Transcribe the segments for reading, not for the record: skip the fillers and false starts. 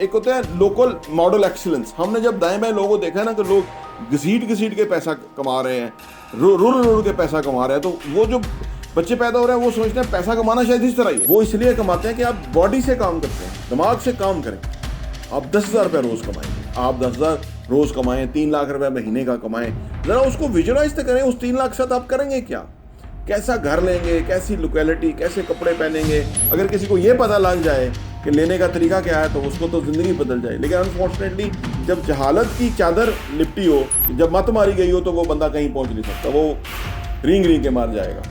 एक होता है लोकल मॉडल एक्सीलेंस। हमने जब दाएं बाएं लोगों को देखा है ना, तो लोग घसीट घसीट के पैसा कमा रहे हैं, रुर के पैसा कमा रहे हैं। तो वो जो बच्चे पैदा हो रहे हैं वो सोचते हैं पैसा कमाना शायद इस तरह ही है। वो इसलिए कमाते हैं कि आप बॉडी से काम करते हैं, दिमाग से काम करें। आप 10,000 रुपये रोज कमाएंगे, आप 10,000 रोज कमाएं, 3 लाख रुपए महीने का कमाएं, जरा उसको विजुअलाइज तो करें। उस 3 लाख के साथ आप करेंगे क्या, कैसा घर लेंगे, कैसी लोकेलिटी, कैसे कपड़े पहनेंगे। अगर किसी को ये पता लग जाए कि लेने का तरीका क्या है तो उसको तो ज़िंदगी बदल जाए। लेकिन अनफॉर्चुनेटली जब जहालत की चादर लिपटी हो, जब मत मारी गई हो, तो वो बंदा कहीं पहुंच नहीं सकता, वो रींग रींग के मार जाएगा।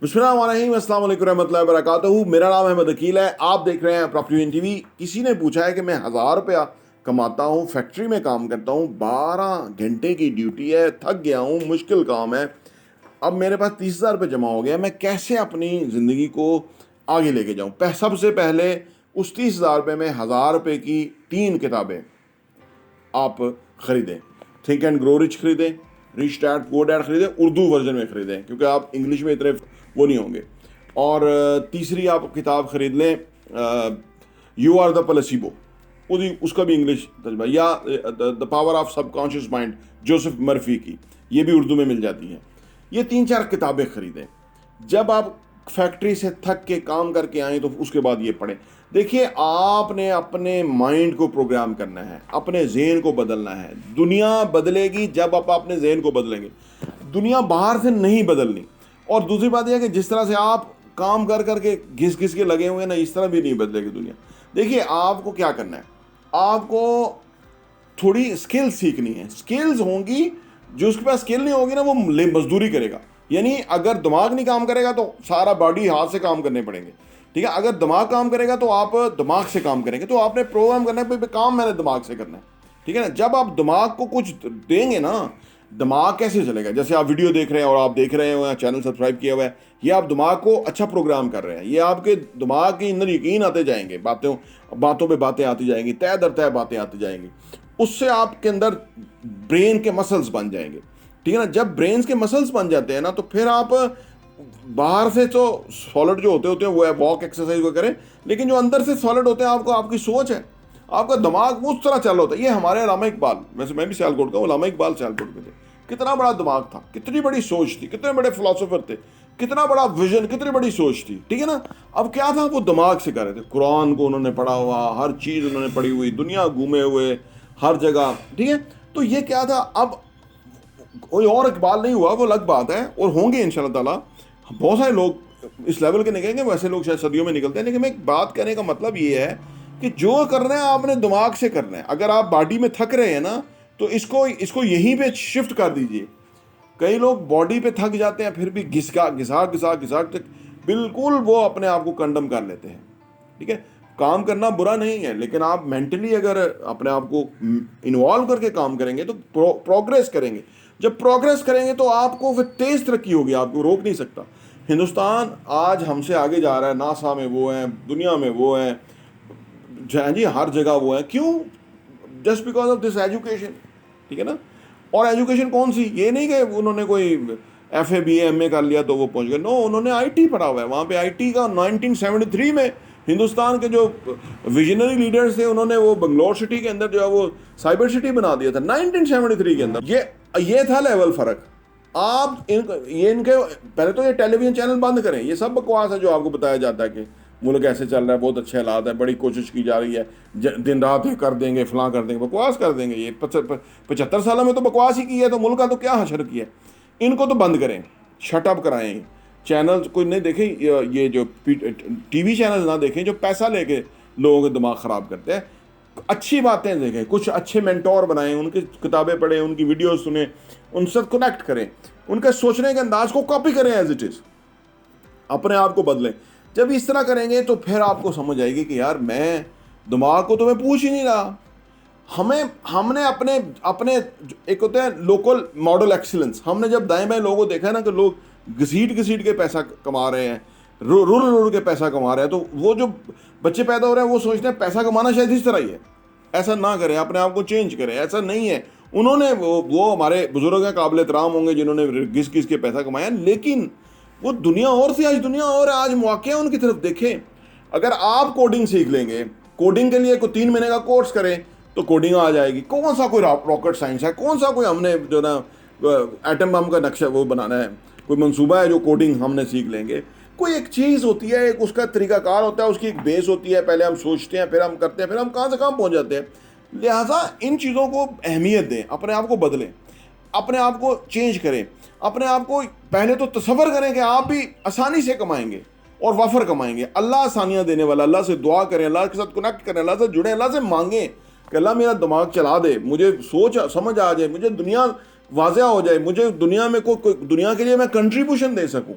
बिस्मिल्लाहिर्रहमानिर्रहीम, अस्सलाम वालेकुम रहमतुल्लाहि व बरकातहू। मेरा नाम अहमद अकील है, आप देख रहे हैं प्रॉपर्टी टीवी। किसी ने पूछा है कि मैं 1000 रुपया कमाता हूँ, फैक्ट्री में काम करता हूँ, 12 घंटे की ड्यूटी है, थक गया हूँ, मुश्किल काम है, अब मेरे पास 30,000 रुपये जमा हो गया, मैं कैसे अपनी ज़िंदगी को आगे लेके जाऊँ। सबसे पहले उस 30,000 रुपये में 1000 रुपये की 3 किताबें आप ख़रीदें। थिंक एंड ग्रो रिच ख़रीदें, रिच डैड पुअर डैड ख़रीदें, उर्दू वर्जन में ख़रीदें क्योंकि आप इंग्लिश में इतने वो नहीं होंगे। और तीसरी आप किताब ख़रीद लें यू आर द प्लेसिबो, उसका भी इंग्लिश तर्जुमा, या the power of subconscious mind Joseph Murphy की, ये भी उर्दू में मिल जाती हैं। ये 3-4 किताबें ख़रीदें। जब आप फैक्ट्री से थक के काम करके आएँ तो उसके बाद ये पढ़ें। देखिए, आपने अपने माइंड को प्रोग्राम करना है, अपने जहन को बदलना है। दुनिया बदलेगी जब आप अपने जहन को बदलेंगे, दुनिया बाहर से नहीं बदलनी। और दूसरी बात यह है कि जिस तरह से आप काम कर करके घिस घिस के लगे हुए हैं ना, इस तरह भी नहीं बदलेगी दुनिया। देखिए, आपको क्या करना है, आपको थोड़ी स्किल सीखनी है। स्किल्स होंगी, जो उसके पास स्किल नहीं होगी ना वो मजदूरी करेगा। यानी अगर दिमाग नहीं काम करेगा तो सारा बॉडी हाथ से काम करने पड़ेंगे, ठीक है। अगर दिमाग काम करेगा तो आप दिमाग से काम करेंगे। तो आपने प्रोग्राम करना है, काम मैंने दिमाग से करना है, ठीक है ना। जब आप दिमाग को कुछ देंगे ना, दिमाग कैसे चलेगा। जैसे आप वीडियो देख रहे हैं और आप देख रहे हो, चैनल सब्सक्राइब किया हुआ है, ये आप दिमाग को अच्छा प्रोग्राम कर रहे हैं। ये आपके दिमाग के अंदर यकीन आते जाएंगे, बातों पे बातें आती जाएंगी, तय दर तय बातें आती जाएंगी। उससे आपके अंदर ब्रेन के मसल्स बन जाएंगे, ठीक है ना। जब ब्रेन के मसल्स बन जाते हैं ना, तो फिर आप बाहर से तो सॉलिड जो होते हैं वो है, वॉक एक्सरसाइज वो करें, लेकिन जो अंदर से सॉलिड होते हैं, आपको आपकी सोच है, आपका दिमाग उस तरह चल होता है। ये हमारे अल्लामा इकबाल, वैसे मैं भी सियालकोट का हूँ, अल्लामा इकबाल सियालकोट के थे। कितना बड़ा दिमाग था, कितनी बड़ी सोच थी, कितने बड़े फिलोसोफर थे, कितना बड़ा विजन, कितनी बड़ी सोच थी, ठीक है ना। अब क्या था, वो दिमाग से कर रहे थे। कुरान को उन्होंने पढ़ा हुआ, हर चीज़ उन्होंने पढ़ी हुई, दुनिया घूमे हुए हर जगह, ठीक है। तो ये क्या था, अब कोई और इकबाल नहीं हुआ, वो अलग बात है, और होंगे इंशाल्लाह ताला। बहुत सारे लोग इस लेवल के निकलेंगे, वैसे लोग शायद सदियों में निकलते हैं। लेकिन मैं एक बात कहने का मतलब ये है कि जो करना है आपने दिमाग से करना है। अगर आप बॉडी में थक रहे हैं ना, तो इसको यहीं पे शिफ्ट कर दीजिए। कई लोग बॉडी पे थक जाते हैं, फिर भी घिसा तक बिल्कुल वो अपने आप को कंडम कर लेते हैं, ठीक है। काम करना बुरा नहीं है, लेकिन आप मेंटली अगर अपने आप को इन्वॉल्व करके काम करेंगे तो प्रोग्रेस करेंगे। जब प्रोग्रेस करेंगे तो आपको फिर तेज तरक्की होगी, आपको रोक नहीं सकता। हिंदुस्तान आज हमसे आगे जा रहा है, नासा में वो है, दुनिया में वो है, जी हर जगह वो है। क्यों? Just because of this education, ठीक है ना। और एजुकेशन कौन सी, ये नहीं कि उन्होंने कोई FA BA MA कर लिया तो वो पहुंच गए। नो, उन्होंने IT पढ़ा हुआ है। वहाँ पे IT का 1973 में हिंदुस्तान के जो विजनरी लीडर्स थे, उन्होंने वो बंगलोर सिटी के अंदर जो है वो साइबर सिटी बना दिया था 1973 के अंदर। ये था लेवल फ़र्क। आप इनके पहले तो ये टेलीविज़न चैनल बंद करें। ये सब बकवास है जो आपको बताया जाता है कि मुल्क ऐसे चल रहा है, बहुत अच्छे हालात है, बड़ी कोशिश की जा रही है, दिन रात ये कर देंगे, फलां कर देंगे, बकवास कर देंगे। ये 75 सालों में तो बकवास ही की है, तो मुल्क का तो क्या हशर किया। इनको तो बंद करें, शटअप कराएं। चैनल कोई नहीं देखें, ये जो TV चैनल ना देखें जो पैसा लेके लोगों के दिमाग ख़राब करते हैं। अच्छी बातें देखें, कुछ अच्छे मेंटोर बनाएं, उनकी किताबें पढ़ें, उनकी वीडियोस सुनें, उनसे कनेक्ट करें, उनके सोचने के अंदाज को कॉपी करें एज इट इज़, अपने आप को बदलें। जब इस तरह करेंगे तो फिर आपको समझ आएगी कि यार, मैं दिमाग को तो मैं पूछ ही नहीं रहा। हमने अपने एक होता है लोकल मॉडल एक्सीलेंस। हमने जब दाएं बाएं लोगों को देखा है ना, तो लोग घसीट घसीट के पैसा कमा रहे हैं, रुर के पैसा कमा रहे हैं। तो वो जो बच्चे पैदा हो रहे हैं वो सोचते हैं पैसा कमाना शायद इस तरह ही है। ऐसा ना करें, अपने आप को चेंज करें। ऐसा नहीं है। उन्होंने वो हमारे बुजुर्ग हैं, काबिल एहतराम होंगे, जिन्होंने घिस घिस के पैसा कमाया, लेकिन वो दुनिया और थी, आज दुनिया और है, आज मौके हैं उनकी तरफ देखें। अगर आप कोडिंग सीख लेंगे, कोडिंग के लिए कोई 3 महीने का कोर्स करें तो कोडिंग आ जाएगी। कौन सा कोई रॉकेट साइंस है, कौन सा कोई हमने जो ना एटम बम का नक्शा वो बनाना है, कोई मंसूबा है जो कोडिंग हमने सीख लेंगे। कोई एक चीज़ होती है, एक उसका तरीकाकार होता है, उसकी एक बेस होती है, पहले हम सोचते हैं, फिर हम करते हैं, फिर हम कहाँ से कहाँ पहुँच जाते हैं। लिहाजा इन चीज़ों को अहमियत दें, अपने आप को बदलें, अपने आप को चेंज करें, अपने आप को पहले तो तसव्वुर करें कि आप भी आसानी से कमाएंगे और वफर कमाएंगे। अल्लाह आसानियाँ देने वाला, अल्लाह से दुआ करें, अल्लाह के साथ कनेक्ट करें, अल्लाह से जुड़ें, अल्लाह से मांगें कि अल्लाह मेरा दिमाग चला दे, मुझे सोच समझ आ जाए, मुझे दुनिया वाज़ेह हो जाए, मुझे दुनिया में कोई दुनिया के लिए मैं कंट्रीब्यूशन दे सकूँ।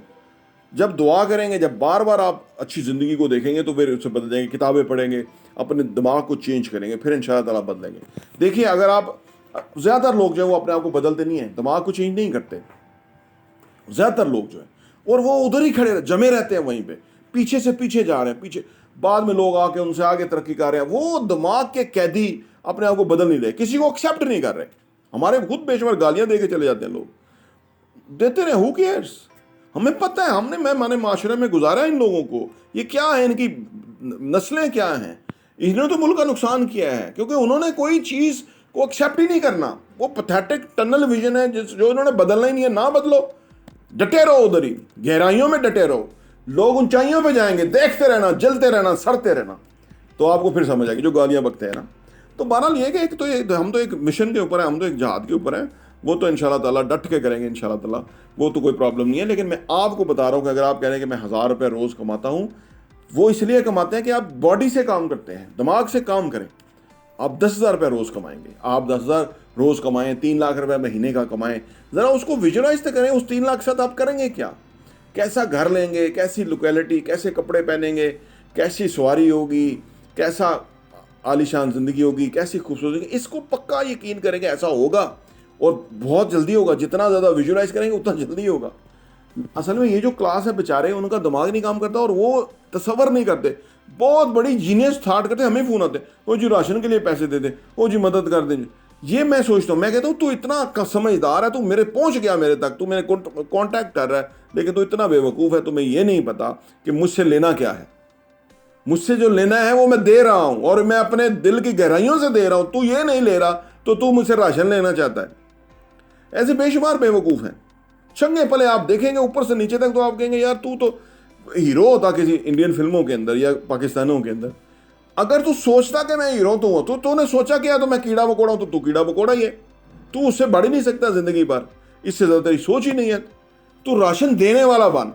जब दुआ करेंगे, जब बार बार आप अच्छी ज़िंदगी को देखेंगे तो फिर उससे बदल जाएंगे, किताबें पढ़ेंगे, अपने दिमाग को चेंज करेंगे, फिर इंशाअल्लाह ताला बदलेंगे। देखिए, अगर आप ज़्यादातर लोग जो है वो अपने आप को बदलते नहीं हैं, दिमाग को चेंज नहीं करते ज़्यादातर लोग जो है, और वो उधर ही खड़े जमे रहते हैं वहीं पे, पीछे से पीछे जा रहे हैं, पीछे। बाद में लोग आके उनसे आगे तरक्की कर रहे हैं, वो दिमाग के कैदी अपने आप को बदल नहीं रहे, किसी को एक्सेप्ट नहीं कर रहे। हमारे खुद बेशुमार गालियां दे के चले जाते हैं लोग, देते रहे, हु केयर्स। हमें पता है, मैंने माशरे में गुजारा है इन लोगों को, ये क्या है, इनकी नस्लें क्या हैं। इन्होंने तो मुल्क का नुकसान किया है, क्योंकि उन्होंने कोई चीज़ को एक्सेप्ट ही नहीं करना। वो पैथेटिक टनल विजन है जो इन्होंने बदलना ही नहीं है। ना बदलो, डटे रहो, उधर ही गहराइयों में डटे रहो। लोग ऊंचाइयों पे जाएंगे, देखते रहना, जलते रहना, सड़ते रहना, तो आपको फिर समझ आएगी जो गालियां बकते हैं ना। तो बहरहाल ये कि हम तो एक मिशन के ऊपर है, हम तो एक जहाद के ऊपर है, वो तो इंशाल्लाह ताला डट के करेंगे इंशाल्लाह ताला, वो तो कोई प्रॉब्लम नहीं है। लेकिन मैं आपको बता रहा हूँ कि अगर आप कह रहे हैं कि मैं 1000 रुपये रोज़ कमाता हूँ, वो इसलिए कमाते हैं कि आप बॉडी से काम करते हैं, दिमाग से काम करें। आप 10,000 रुपये रोज़ कमाएंगे, आप 10,000 रोज़ कमाएं, 3 लाख रुपये महीने का कमाएं, ज़रा उसको विजुलाइज तो करें। उस 3 लाख के साथ आप करेंगे क्या, कैसा घर लेंगे, कैसी लोकेलिटी, कैसे कपड़े पहनेंगे, कैसी सवारी होगी, कैसा आलीशान ज़िंदगी होगी, कैसी खूबसूरती, इसको पक्का यकीन करेंगे ऐसा होगा, और बहुत जल्दी होगा। जितना ज़्यादा विजुलाइज करेंगे उतना जल्दी होगा। असल में ये जो क्लास है बेचारे, उनका दिमाग नहीं काम करता और वो तसव्वुर नहीं करते। बहुत बड़ी जीनियस थाट करते, हमें फ़ोन आते, वो जी राशन के लिए पैसे दे दे, वो जी मदद कर दें। ये मैं सोचता हूँ, मैं कहता हूँ तू इतना समझदार है, तू मेरे पहुँच गया मेरे तक, तू मेरे कॉन्टैक्ट कर रहा है, लेकिन तू इतना बेवकूफ़ है, तुम्हें ये नहीं पता कि मुझसे लेना क्या है। मुझसे जो लेना है वो मैं दे रहा हूँ, और मैं अपने दिल की गहराइयों से दे रहा हूँ। तू ये नहीं ले रहा तो तू मुझसे राशन लेना चाहता है। ऐसे बेशुमार बेवकूफ़ हैं, चंगे पले आप देखेंगे ऊपर से नीचे तक, तो आप कहेंगे यार तू तो हीरो होता किसी इंडियन फिल्मों के अंदर या पाकिस्तानों के अंदर। अगर तू सोचता कि मैं हीरो तो हूँ, तो तूने सोचा क्या, तो मैं कीड़ा मकोड़ा हूँ, तो तू कीड़ा मकोड़ा ही है। तू उससे बढ़ ही नहीं सकता जिंदगी भर, इससे ज़्यादा तेरी सोच ही नहीं है। तू राशन देने वाला बन।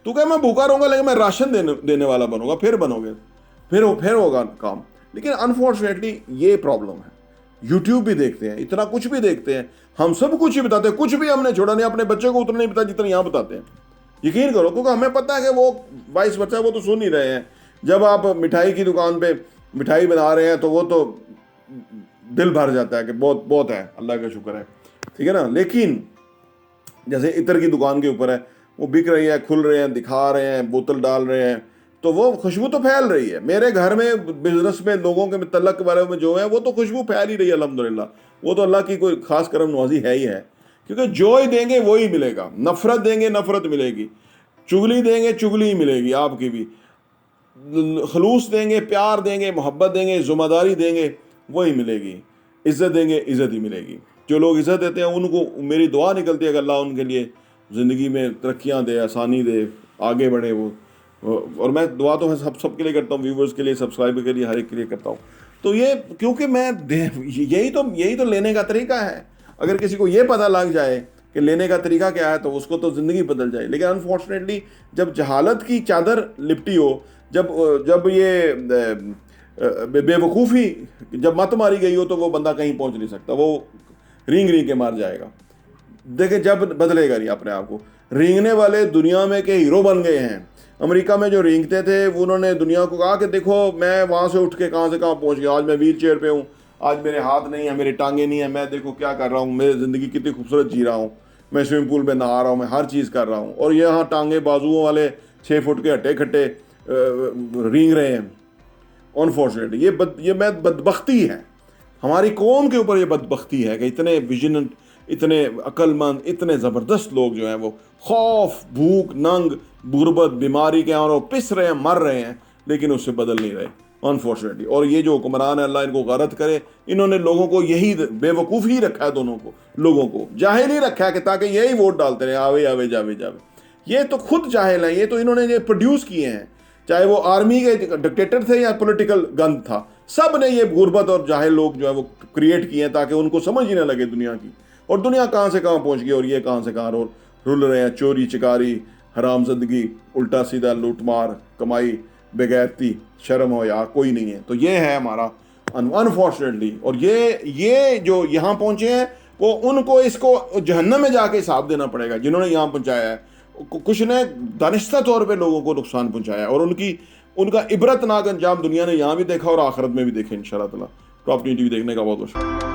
तू कहे मैं भूखा रहूँगा लेकिन मैं राशन देने वाला बनूंगा, फिर बनोगे, फिर होगा काम। लेकिन अनफॉर्चुनेटली ये प्रॉब्लम है। यूट्यूब भी देखते हैं, इतना कुछ भी देखते हैं, हम सब कुछ ही बताते हैं, कुछ भी हमने छोड़ा नहीं। अपने बच्चे को उतना नहीं पता जितना यहाँ बताते हैं, यकीन करो, क्योंकि हमें पता है कि वो वाइस बच्चा वो तो सुन ही रहे हैं। जब आप मिठाई की दुकान पे मिठाई बना रहे हैं तो वो तो दिल भर जाता है कि बहुत बहुत है, अल्लाह का शुक्र है, ठीक है ना। लेकिन जैसे इत्र की दुकान के ऊपर है, वो बिक रही है, खुल रहे हैं, दिखा रहे हैं, बोतल डाल रहे हैं, तो वो खुशबू तो फैल रही है। मेरे घर में बिजनेस में लोगों के तल्लक के बारे में जो है वो तो खुशबू फैल ही रही है अल्हम्दुलिल्लाह। वो तो अल्लाह की कोई खास करम नवाजी है ही है, क्योंकि जो ही देंगे वो ही मिलेगा। नफरत देंगे नफरत मिलेगी, चुगली देंगे चुगली ही मिलेगी आपकी भी, खलूस देंगे, प्यार देंगे, मोहब्बत देंगे, ज़िम्मेदारी देंगे, वही मिलेगी। इज़्ज़त देंगे, इज़्ज़त ही मिलेगी। जो लोग इज़्ज़त देते हैं उनको मेरी दुआ निकलती है कि अल्लाह उनके लिए ज़िंदगी में तरक्कियाँ दे, आसानी दे, आगे बढ़े वो। और मैं दुआ तो सबके लिए करता हूँ, व्यूवर्स के लिए, सब्सक्राइबर के लिए, हर एक के लिए करता हूँ। तो ये क्योंकि यही तो लेने का तरीका है। अगर किसी को ये पता लग जाए कि लेने का तरीका क्या है तो उसको तो ज़िंदगी बदल जाए। लेकिन अनफॉर्चुनेटली जब जहालत की चादर लिपटी हो, जब ये बेवकूफ़ी जब मत मारी गई हो, तो वो बंदा कहीं पहुंच नहीं सकता, वो रींग के मार जाएगा। देखिए, जब बदलेगा नहीं अपने आप को। रेंगने वाले दुनिया में के हीरो बन गए हैं। अमेरिका में जो रेंगते थे वो उन्होंने दुनिया को कहा कि देखो मैं वहाँ से उठ के कहाँ से कहाँ पहुँच गया, आज मैं व्हील चेयर पे हूँ, आज मेरे हाथ नहीं है, मेरे टांगे नहीं है, मैं देखो क्या कर रहा हूँ, मेरी ज़िंदगी कितनी खूबसूरत जी रहा हूँ, मैं स्विमिंग पूल में नहा रहा हूँ, मैं हर चीज़ कर रहा हूँ। और यहाँ टांगे बाजुओं वाले 6 फुट के हट्टे खट्टे रेंग रहे हैं। अनफॉर्चुनेटली ये बदबख्ती है, हमारी कौम के ऊपर ये बदबख्ती है कि इतने अक्लमंद, इतने ज़बरदस्त लोग जो हैं वो खौफ, भूख, नंग, गुर्बत, बीमारी के और पिस रहे हैं, मर रहे हैं, लेकिन उससे बदल नहीं रहे अनफॉर्चुनेटली। और ये जो हुक्मरान है, अल्लाह इनको गलत करे, इन्होंने लोगों को यही बेवकूफ़ ही रखा है, दोनों को, लोगों को जाहिल ही रखा है कि ताकि यही वोट डालते रहे, आवे आवे जावे जावे। ये तो खुद जाहिल हैं, ये तो इन्होंने ये प्रोड्यूस किए हैं, चाहे वो आर्मी के डिक्टेटर थे या पॉलिटिकल गंद था, सब ने ये गुर्बत और जाहिल लोग जो है वो क्रिएट किए हैं ताकि उनको समझ ही ना लगे दुनिया की। और दुनिया कहाँ से कहाँ पहुँच गई और ये कहाँ से कहाँ रुल रहे हैं, चोरी चिकारी, हरामज़दगी, उल्टा सीधा लूटमार, कमाई, बेगैरती, शर्म हो या कोई नहीं है। तो ये है हमारा अनफॉर्चुनेटली। और ये जो यहाँ पहुँचे हैं वो उनको इसको जहन्नम में जाके हिसाब देना पड़ेगा जिन्होंने यहाँ पहुँचाया है। कुछ ने दानिस्ता तौर पे लोगों को नुकसान पहुँचाया और उनका इबरतनाक अंजाम दुनिया ने यहाँ भी देखा और आखिरत में भी देखे इंशाअल्लाह ताला। प्रॉपर्टी टीवी देखने का बहुत बहुत शुक्रिया।